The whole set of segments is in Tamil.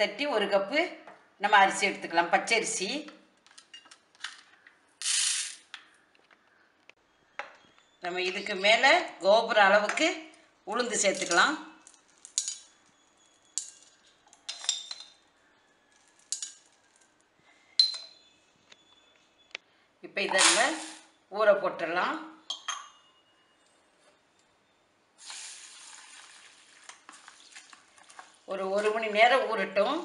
தட்டி 1 கப்பு நம்ம அரிசி எடுத்துக்கலாம். பச்சரிசி. நம்ம இதுக்கு மேலே கோபுர அளவுக்கு உளுந்து சேர்த்துக்கலாம். இப்போ இதில் ஊற போட்டுடலாம். ஒரு 1 மணி நேரம் ஊறட்டும்.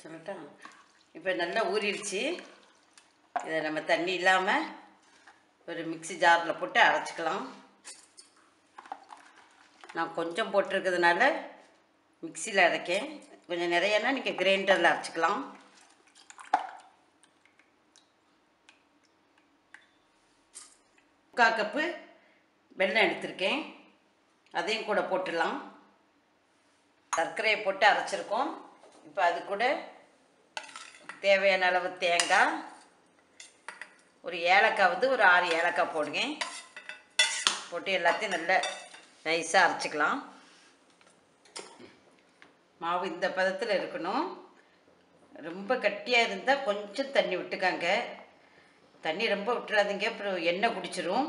சொல்லட்டா? இப்போ நல்லா ஊறிடுச்சு. இதை நம்ம தண்ணி இல்லாமல் ஒரு மிக்ஸி ஜாரில் போட்டு அரைச்சிக்கலாம். நான் கொஞ்சம் போட்டிருக்கிறதுனால மிக்ஸியில் அரைக்கேன். கொஞ்சம் நிறையனா நீங்கள் கிரைண்டரில் அரைச்சிக்கலாம். முக்கால் கப்பு வெல்லம் எடுத்திருக்கேன். அதையும் கூட போட்டுடலாம். சர்க்கரையை போட்டு அரைச்சிருக்கோம். இப்போ அது கூட தேவையான அளவு தேங்காய், ஒரு ஏலக்காய் வந்து ஒரு 6 ஏலக்காய் போடுங்க. போட்டு எல்லாத்தையும் நல்லா நைஸாக அரைச்சிக்கலாம். மாவு இந்த பதத்தில் இருக்கணும். ரொம்ப கட்டியாக இருந்தால் கொஞ்சம் தண்ணி விட்டுக்காங்க. தண்ணி ரொம்ப விட்டுறாதீங்க, அப்புறம் எண்ணெய் குடிச்சிரும்.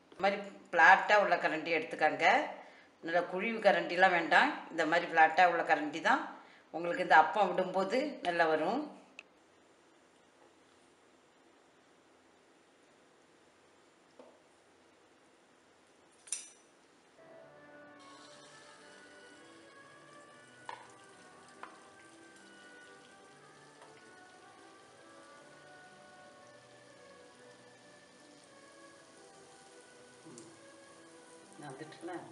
இந்த மாதிரி ஃப்ளாட்டாக உள்ள கரண்டி எடுத்துக்காங்க. நல்லா குழிவு கரண்டிலாம் வேண்டாம். இந்த மாதிரி ஃப்ளாட்டாக உள்ள கரண்டி தான் உங்களுக்கு இந்த அப்பம் விடும்போது நல்லா வரும். வந்துட்டுலாம்